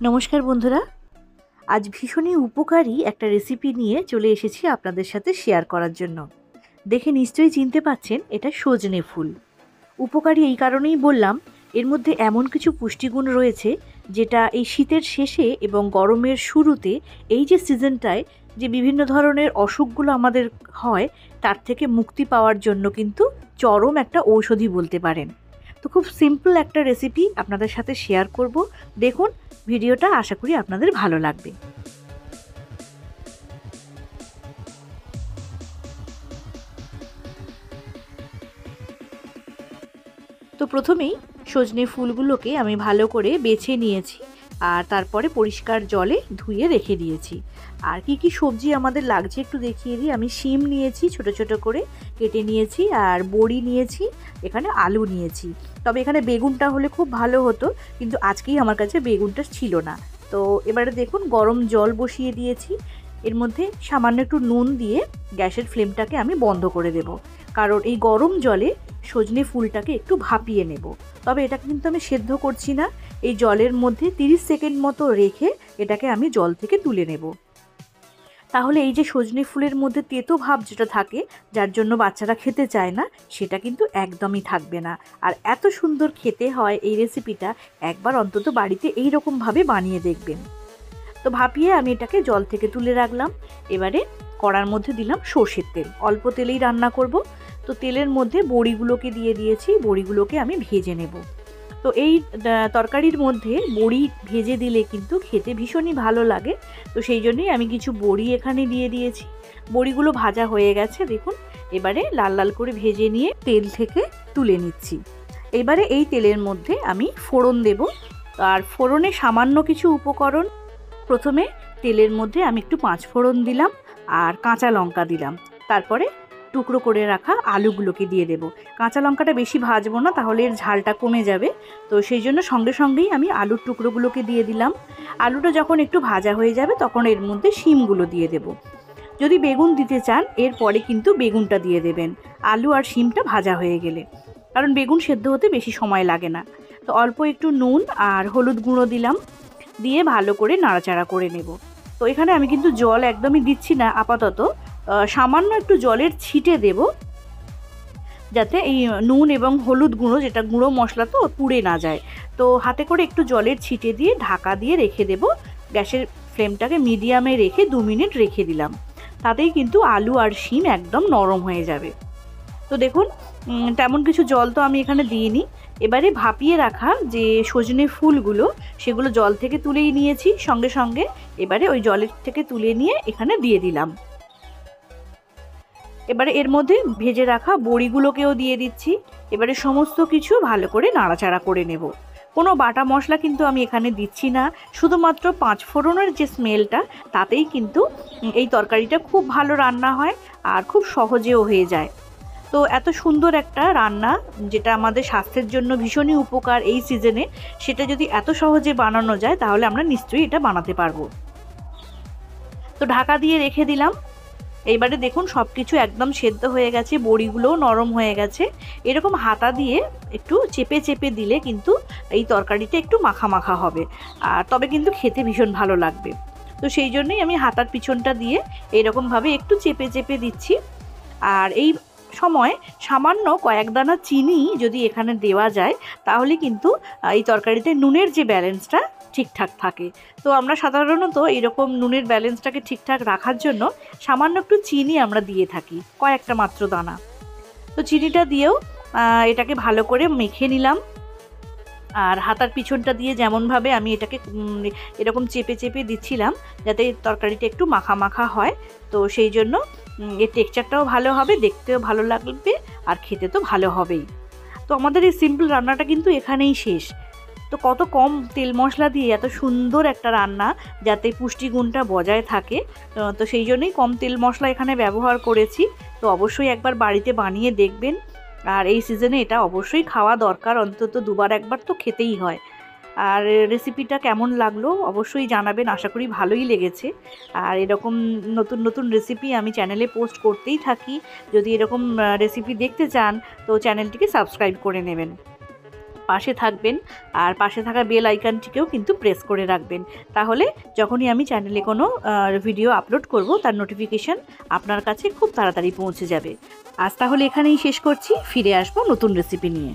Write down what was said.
নমস্কার বন্ধুরা, আজ ভীষণই উপকারী একটা রেসিপি নিয়ে চলে এসেছি আপনাদের সাথে শেয়ার করার জন্য। দেখে নিশ্চয়ই চিনতে পাচ্ছেন এটা সজনে ফুল। উপকারী এই কারণেই বললাম, এর মধ্যে এমন কিছু পুষ্টিগুণ রয়েছে যেটা এই শীতের শেষে এবং গরমের শুরুতে এই যে সিজনটায় যে বিভিন্ন ধরনের অসুখগুলো আমাদের হয় তার থেকে মুক্তি পাওয়ার জন্য কিন্তু চরম একটা ঔষধি বলতে পারেন। তো খুব সিম্পল একটা রেসিপি আপনাদের সাথে শেয়ার করব। দেখুন ভিডিওটা, আশা করি আপনাদের ভালো লাগবে। তো প্রথমেই সজনে ফুলগুলোকে আমি ভালো করে বেছে নিয়েছি আর তারপরে পরিষ্কার জলে ধুয়ে রেখে দিয়েছি। আর কি কি সবজি আমাদের লাগছে একটু দেখিয়ে দিই। আমি শিম নিয়েছি, ছোট ছোট করে কেটে নিয়েছি, আর বড়ি নিয়েছি, এখানে আলু নিয়েছি। তবে এখানে বেগুনটা হলে খুব ভালো হতো, কিন্তু আজকেই আমার কাছে বেগুনটা ছিল না। তো এবারে দেখুন গরম জল বসিয়ে দিয়েছি। এর মধ্যে সামান্য একটু নুন দিয়ে গ্যাসের ফ্লেমটাকে আমি বন্ধ করে দেব, কারণ এই গরম জলে সজনে ফুলটাকে একটু ভাপিয়ে নেব। তবে এটা কিন্তু আমি সেদ্ধ করছি না, এই জলের মধ্যে 30 সেকেন্ড মতো রেখে এটাকে আমি জল থেকে তুলে নেব। তাহলে এই যে সজনে ফুলের মধ্যে তেতো ভাব যেটা থাকে, যার জন্য বাচ্চারা খেতে চায় না, সেটা কিন্তু একদমই থাকবে না। আর এত সুন্দর খেতে হয় এই রেসিপিটা, একবার অন্তত বাড়িতে এই রকমভাবে বানিয়ে দেখবেন। তো ভাপিয়ে আমি এটাকে জল থেকে তুলে রাখলাম। এবারে কড়ার মধ্যে দিলাম সর্ষের তেল, অল্প তেলেই রান্না করব। তো তেলের মধ্যে বড়িগুলোকে দিয়ে দিয়েছি, বড়িগুলোকে আমি ভেজে নেব। তো এই তরকারির মধ্যে বড়ি ভেজে দিলে কিন্তু খেতে ভীষণই ভালো লাগে। তো সেই জন্যই আমি কিছু বড়ি এখানে দিয়ে দিয়েছি। বড়িগুলো ভাজা হয়ে গেছে দেখুন। এবারে লাল লাল করে ভেজে নিয়ে তেল থেকে তুলে নিচ্ছি। এবারে এই তেলের মধ্যে আমি ফোড়ন দেব। আর ফোড়নে সামান্য কিছু উপকরণ, প্রথমে তেলের মধ্যে আমি একটু 5 ফোড়ন দিলাম আর কাঁচা লঙ্কা দিলাম। তারপরে টুকরো করে রাখা আলুগুলোকে দিয়ে দেব। কাঁচা লঙ্কাটা বেশি ভাজবো না, তাহলে এর ঝালটা কমে যাবে। তো সেই জন্য সঙ্গে সঙ্গেই আমি আলুর টুকরোগুলোকে দিয়ে দিলাম। আলুটা যখন একটু ভাজা হয়ে যাবে তখন এর মধ্যে শিমগুলো দিয়ে দেব। যদি বেগুন দিতে চান এরপরে কিন্তু বেগুনটা দিয়ে দেবেন আলু আর শিমটা ভাজা হয়ে গেলে, কারণ বেগুন সেদ্ধ হতে বেশি সময় লাগে না। তো অল্প একটু নুন আর হলুদ গুঁড়ো দিলাম, দিয়ে ভালো করে নাড়াচাড়া করে নেব। তো এখানে আমি কিন্তু জল একদমই দিচ্ছি না আপাতত, সামান্য একটু জলের ছিটে দেব, যাতে এই নুন এবং হলুদ গুঁড়ো, যেটা গুঁড়ো মশলা তো, পুড়ে না যায়। তো হাতে করে একটু জলের ছিটে দিয়ে ঢাকা দিয়ে রেখে দেব। গ্যাসের ফ্লেমটাকে মিডিয়ামে রেখে 2 মিনিট রেখে দিলাম। তাতেই কিন্তু আলু আর শিম একদম নরম হয়ে যাবে। তো দেখুন তেমন কিছু জল তো আমি এখানে দিইনি। এবারে ভাপিয়ে রাখা যে সজনে ফুলগুলো, সেগুলো জল থেকে তুলেই নিয়েছি সঙ্গে সঙ্গে। এবারে ওই জলের থেকে তুলে নিয়ে এখানে দিয়ে দিলাম। এবারে এর মধ্যে ভেজে রাখা বড়িগুলোকেও দিয়ে দিচ্ছি। এবারে সমস্ত কিছু ভালো করে নাড়াচাড়া করে নেব। কোনো বাটা মশলা কিন্তু আমি এখানে দিচ্ছি না, শুধুমাত্র 5 ফোড়নের যে স্মেলটা, তাতেই কিন্তু এই তরকারিটা খুব ভালো রান্না হয় আর খুব সহজেও হয়ে যায়। তো এত সুন্দর একটা রান্না, যেটা আমাদের স্বাস্থ্যের জন্য ভীষণই উপকার এই সিজনে, সেটা যদি এত সহজে বানানো যায় তাহলে আমরা নিশ্চয়ই এটা বানাতে পারবো। তো ঢাকা দিয়ে রেখে দিলাম। এইবারে দেখুন সব কিছু একদম সেদ্ধ হয়ে গেছে, বড়িগুলোও নরম হয়ে গেছে। এরকম হাতা দিয়ে একটু চেপে চেপে দিলে কিন্তু এই তরকারিটা একটু মাখা মাখা হবে, আর তবে কিন্তু খেতে ভীষণ ভালো লাগবে। তো সেই জন্যই আমি হাতার পিছনটা দিয়ে এরকমভাবে একটু চেপে চেপে দিচ্ছি। আর এই সময় সামান্য কয়েক দানা চিনি যদি এখানে দেওয়া যায়, তাহলে কিন্তু এই তরকারিতে নুনের যে ব্যালেন্সটা ঠিকঠাক থাকে। তো আমরা সাধারণত এরকম নুনের ব্যালেন্সটাকে ঠিকঠাক রাখার জন্য সামান্য একটু চিনি আমরা দিয়ে থাকি, কয়েকটা মাত্র দানা। তো চিনিটা দিয়েও এটাকে ভালো করে মেখে নিলাম। আর হাতার পিছনটা দিয়ে যেমনভাবে আমি এটাকে এরকম চেপে চেপে দিচ্ছিলাম, যাতে তরকারিটা একটু মাখা মাখা হয়। তো সেই জন্য এর টেক্সচারটাও ভালো হবে, দেখতেও ভালো লাগবে, আর খেতে তো ভালো হবেই। তো আমাদের এই সিম্পল রান্নাটা কিন্তু এখানেই শেষ। তো কত কম তেল মশলা দিয়ে এত সুন্দর একটা রান্না, যাতে পুষ্টিগুণটা বজায় থাকে। তো সেই জন্যই কম তেল মশলা এখানে ব্যবহার করেছি। তো অবশ্যই একবার বাড়িতে বানিয়ে দেখবেন। আর এই সিজনে এটা অবশ্যই খাওয়া দরকার, অন্তত 2বার 1বার তো খেতেই হয়। আর রেসিপিটা কেমন লাগলো অবশ্যই জানাবেন, আশা করি ভালোই লেগেছে। আর এরকম নতুন নতুন রেসিপি আমি চ্যানেলে পোস্ট করতেই থাকি। যদি এরকম রেসিপি দেখতে চান তো চ্যানেলটিকে সাবস্ক্রাইব করে নেবেন। পাশে থাকবেন আর পাশে থাকা বেল আইকনটিকেও কিন্তু প্রেস করে রাখবেন। তাহলে যখনই আমি চ্যানেলে কোনো ভিডিও আপলোড করব তার নোটিফিকেশান আপনার কাছে খুব তাড়াতাড়ি পৌঁছে যাবে। আজ তাহলে এখানেই শেষ করছি, ফিরে আসবো নতুন রেসিপি নিয়ে।